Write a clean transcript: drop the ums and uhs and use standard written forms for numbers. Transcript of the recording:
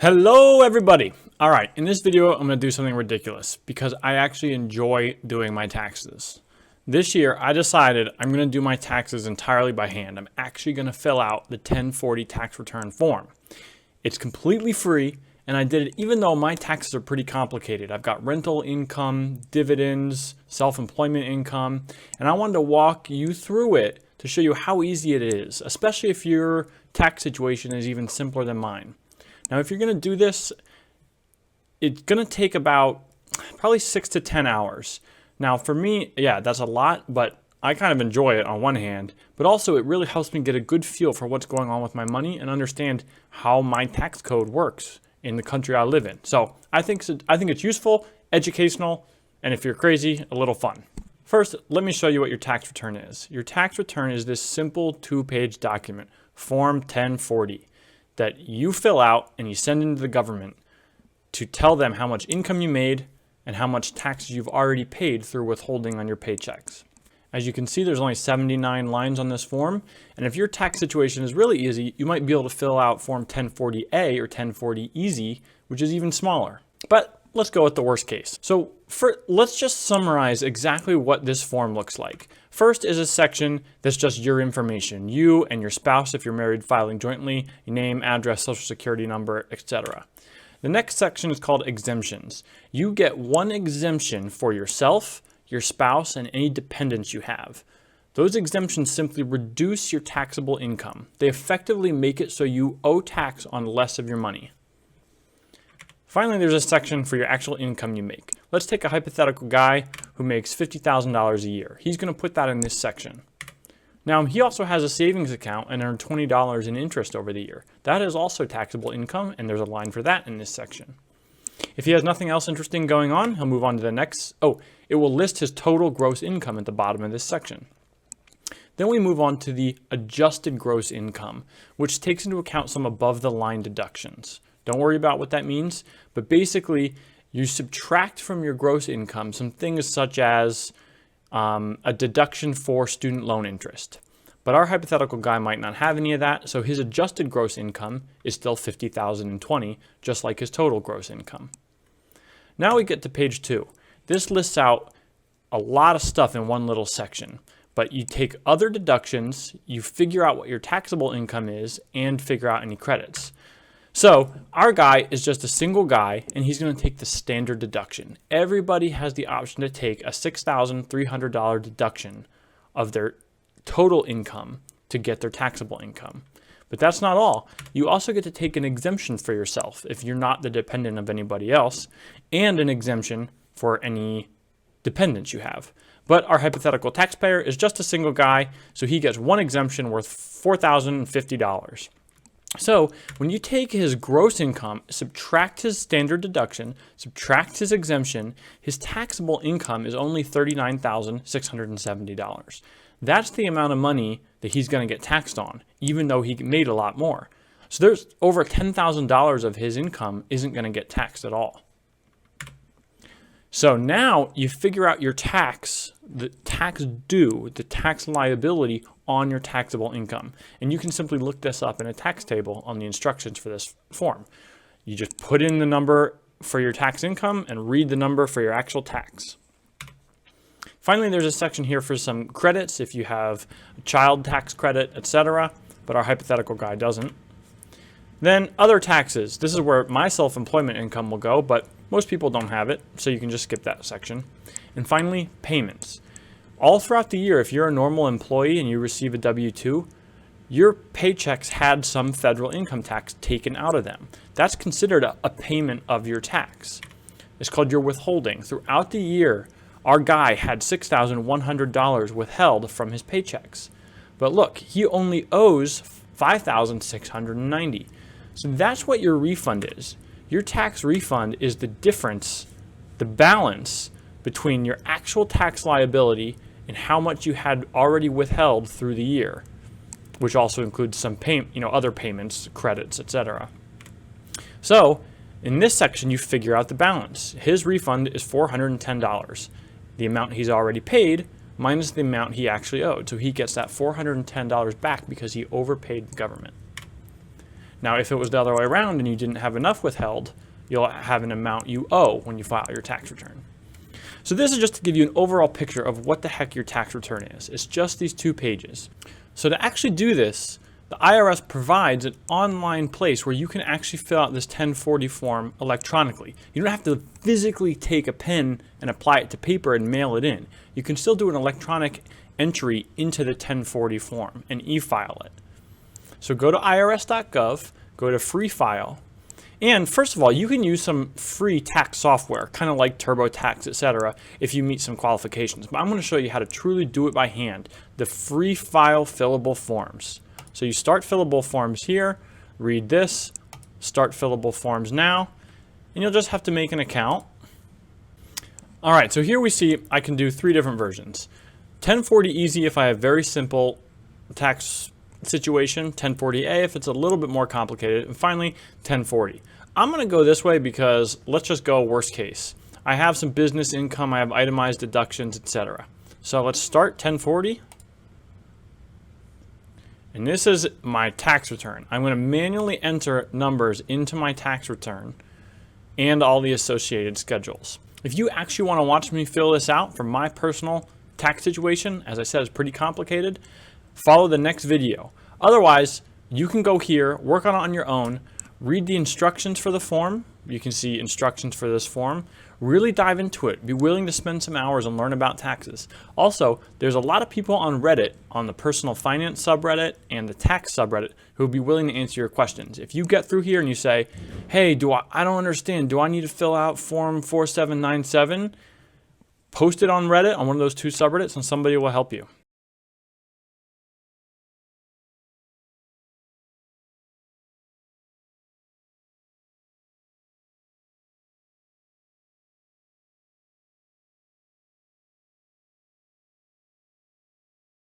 Hello everybody! Alright, in this video I'm going to do something ridiculous because I actually enjoy doing my taxes. This year I decided I'm going to do my taxes entirely by hand. I'm actually going to fill out the 1040 tax return form. It's completely free and I did it even though my taxes are pretty complicated. I've got rental income, dividends, self-employment income, and I wanted to walk you through it to show you how easy it is, especially if your tax situation is even simpler than mine. Now, if you're going to do this, it's going to take about probably 6 to 10 hours. Now, for me, yeah, that's a lot, but I kind of enjoy it on one hand, but also it really helps me get a good feel for what's going on with my money and understand how my tax code works in the country I live in. So I think it's useful, educational, and if you're crazy, a little fun. First, let me show you what your tax return is. Your tax return is this simple 2-page document, Form 1040. That you fill out and you send into the government to tell them how much income you made and how much taxes you've already paid through withholding on your paychecks. As you can see, there's only 79 lines on this form, and if your tax situation is really easy, you might be able to fill out Form 1040A or 1040 Easy, which is even smaller. But let's go with the worst case. So let's just summarize exactly what this form looks like. First is a section that's just your information, you and your spouse if you're married filing jointly, your name, address, social security number, etc. The next section is called exemptions. You get one exemption for yourself, your spouse, and any dependents you have. Those exemptions simply reduce your taxable income. They effectively make it so you owe tax on less of your money. Finally, there's a section for your actual income you make. Let's take a hypothetical guy who makes $50,000 a year. He's going to put that in this section. Now, he also has a savings account and earned $20 in interest over the year. That is also taxable income, and there's a line for that in this section. If he has nothing else interesting going on, he'll move on to the next. It will list his total gross income at the bottom of this section. Then we move on to the adjusted gross income, which takes into account some above-the-line deductions. Don't worry about what that means, but basically you subtract from your gross income some things such as a deduction for student loan interest. But our hypothetical guy might not have any of that, so his adjusted gross income is still $50,020, just like his total gross income. Now we get to page 2. This lists out a lot of stuff in one little section, but you take other deductions, you figure out what your taxable income is, and figure out any credits. So our guy is just a single guy, and he's going to take the standard deduction. Everybody has the option to take a $6,300 deduction of their total income to get their taxable income. But that's not all. You also get to take an exemption for yourself if you're not the dependent of anybody else, and an exemption for any dependents you have. But our hypothetical taxpayer is just a single guy, so he gets one exemption worth $4,050. So when you take his gross income, subtract his standard deduction, subtract his exemption, his taxable income is only $39,670. That's the amount of money that he's going to get taxed on, even though he made a lot more. So there's over $10,000 of his income isn't going to get taxed at all. So now you figure out your tax, the tax due, the tax liability on your taxable income. And you can simply look this up in a tax table on the instructions for this form. You just put in the number for your tax income and read the number for your actual tax. Finally, there's a section here for some credits if you have a child tax credit, etc., but our hypothetical guy doesn't. Then other taxes. This is where my self-employment income will go, but most people don't have it, so you can just skip that section. And finally, payments. All throughout the year, if you're a normal employee and you receive a W-2, your paychecks had some federal income tax taken out of them. That's considered a payment of your tax. It's called your withholding. Throughout the year, our guy had $6,100 withheld from his paychecks. But look, he only owes $5,690. So that's what your refund is. Your tax refund is the difference, the balance between your actual tax liability and how much you had already withheld through the year, which also includes some other payments, credits, etc. So in this section, you figure out the balance. His refund is $410, the amount he's already paid minus the amount he actually owed. So he gets that $410 back because he overpaid the government. Now, if it was the other way around and you didn't have enough withheld, you'll have an amount you owe when you file your tax return. So this is just to give you an overall picture of what the heck your tax return is. It's just these 2 pages. So to actually do this, the IRS provides an online place where you can actually fill out this 1040 form electronically. You don't have to physically take a pen and apply it to paper and mail it in. You can still do an electronic entry into the 1040 form and e-file it. So go to irs.gov, go to free file, and first of all, you can use some free tax software, kind of like TurboTax, etc., if you meet some qualifications. But I'm going to show you how to truly do it by hand, the free file fillable forms. So you start fillable forms here, read this, start fillable forms now, and you'll just have to make an account. All right, so here we see I can do 3 different versions. 1040 easy if I have very simple tax situation, 1040A if it's a little bit more complicated, and finally 1040. I'm going to go this way because let's just go worst case. I have some business income, I have itemized deductions, etc. So let's start 1040. And this is my tax return. I'm going to manually enter numbers into my tax return and all the associated schedules. If you actually want to watch me fill this out for my personal tax situation, as I said, it's pretty complicated, follow the next video. Otherwise, you can go here, work on it on your own, read the instructions for the form. You can see instructions for this form. Really dive into it. Be willing to spend some hours and learn about taxes. Also, there's a lot of people on Reddit, on the personal finance subreddit and the tax subreddit, who will be willing to answer your questions. If you get through here and you say, hey, I don't understand. Do I need to fill out form 4797? Post it on Reddit, on one of those 2 subreddits, and somebody will help you.